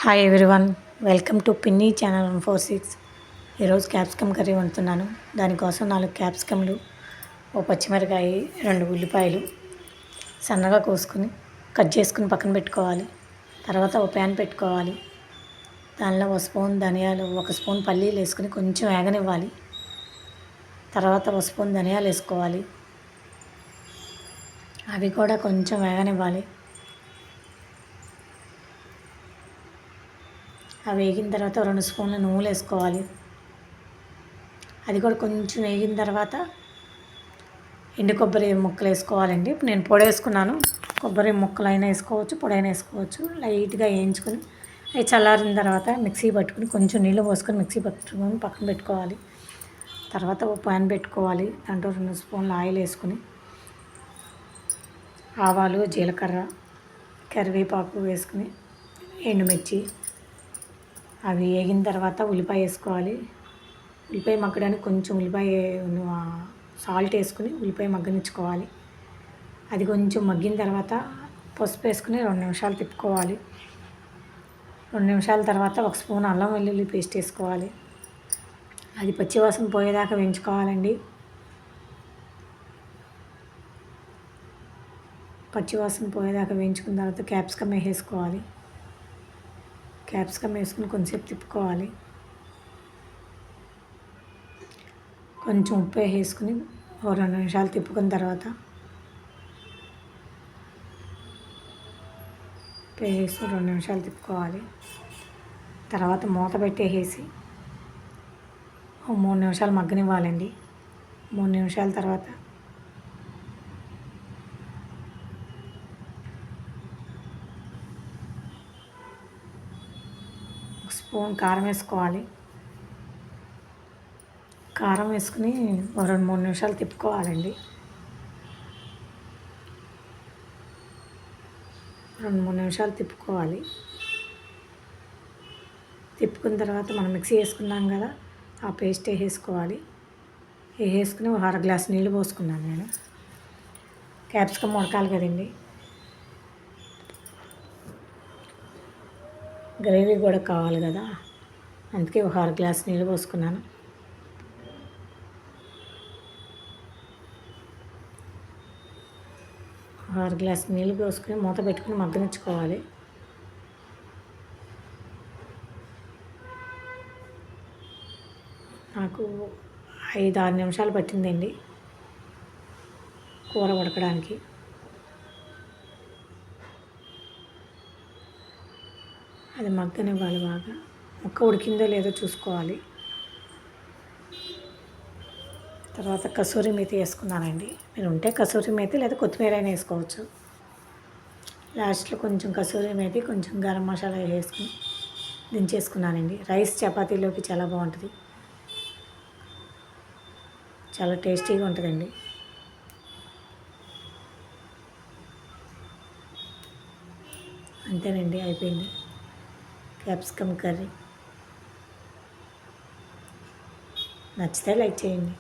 Hi everyone, welcome to పిన్నీ channel 146. ఈరోజు capsicum curry వండుతున్నాను. దానికోసం 4 క్యాప్సికమ్లు, ఓ పచ్చిమిరకాయ, 2 ఉల్లిపాయలు సన్నగా కోసుకుని కట్ చేసుకుని పక్కన పెట్టుకోవాలి. తర్వాత ఒక ప్యాన్ పెట్టుకోవాలి. దానిలో 1 స్పూన్ ధనియాలు, 1 స్పూన్ పల్లీలు వేసుకుని కొంచెం వేగనివ్వాలి. తర్వాత 1 స్పూన్ ధనియాలు వేసుకోవాలి. అవి కూడా కొంచెం వేగనివ్వాలి. అవి వేగిన తర్వాత 2 స్పూన్ల నువ్వులు వేసుకోవాలి. అది కూడా కొంచెం వేగిన తర్వాత ఎండు కొబ్బరి ముక్కలు వేసుకోవాలండి. ఇప్పుడు నేను పొడి వేసుకున్నాను. కొబ్బరి ముక్కలు అయినా వేసుకోవచ్చు, పొడి అయినా వేసుకోవచ్చు. లైట్గా వేయించుకొని అవి చల్లారిన తర్వాత మిక్సీ పట్టుకుని కొంచెం నీళ్ళు పోసుకొని మిక్సీ పట్టుకొని పక్కన పెట్టుకోవాలి. తర్వాత ఒక ప్యాన్ పెట్టుకోవాలి. దాంట్లో 2 స్పూన్ల ఆయిల్ వేసుకుని ఆవాలు, జీలకర్ర, కరివేపాకు వేసుకుని ఎండుమిర్చి అవి వేగిన తర్వాత ఉల్లిపాయ వేసుకోవాలి. ఉల్లిపాయ మగ్గడానికి కొంచెం ఉల్లిపాయ సాల్ట్ వేసుకుని ఉల్లిపాయ మగ్గనిచ్చుకోవాలి. అది కొంచెం మగ్గిన తర్వాత పసుపు వేసుకుని 2 నిమిషాలు తిప్పుకోవాలి. 2 నిమిషాల తర్వాత 1 స్పూన్ అల్లం వెల్లుల్లి పేస్ట్ వేసుకోవాలి. అది పచ్చివాసన పోయేదాకా వేయించుకోవాలండి. పచ్చివాసన పోయేదాకా వేయించుకున్న తర్వాత క్యాప్సికమ్ వేసుకోవాలి. క్యాప్సికమ్ వేసుకుని కొంచెంసేపు తిప్పుకోవాలి. కొంచెం ఉప్పు వేసుకుని 2 నిమిషాలు తిప్పుకున్న తర్వాత ఉప్పు వేసి 2 నిమిషాలు తిప్పుకోవాలి. తర్వాత మూత పెట్టేసి 3 నిమిషాలు మగ్గనివ్వాలండి. 3 నిమిషాల తర్వాత స్పూన్ కారం వేసుకోవాలి. కారం వేసుకుని 2-3 నిమిషాలు తిప్పుకోవాలండి. 2-3 నిమిషాలు తిప్పుకోవాలి. తిప్పుకున్న తర్వాత మనం మిక్సీ వేసుకున్నాం కదా, ఆ పేస్ట్ వేసుకోవాలి. వేసుకుని 1/2 గ్లాస్ నీళ్ళు పోసుకున్నాను నేను. క్యాప్సికమ్ ఉడకాలి కదండి, గ్రేవీ కూడా కావాలి కదా, అందుకే 1/2 గ్లాస్ నీళ్ళు పోసుకున్నాను. ఒక 1/2 గ్లాస్ నీళ్ళు పోసుకుని మూత పెట్టుకుని మగ్గనిచ్చుకోవాలి. నాకు 5-6 నిమిషాలు పట్టిందండి కూర ఉడకడానికి. అది మగ్గనివ్వాలి బాగా. ముక్క ఉడికిందో లేదో చూసుకోవాలి. తర్వాత కసూరి మేతి వేసుకున్నానండి. మీరు ఉంటే కసూరి మేతి లేదా కొత్తిమీర అయినా వేసుకోవచ్చు. లాస్ట్లో కొంచెం కసూరి మేతి, కొంచెం గరం మసాలా వేసుకుని దించేసుకున్నానండి. రైస్ చపాతీలోకి చాలా బాగుంటుంది, చాలా టేస్టీగా ఉంటుందండి. అంతేనండి, అయిపోయింది క్యాప్సికమ్ కర్రీ. నచ్చితే లైక్ చేయండి.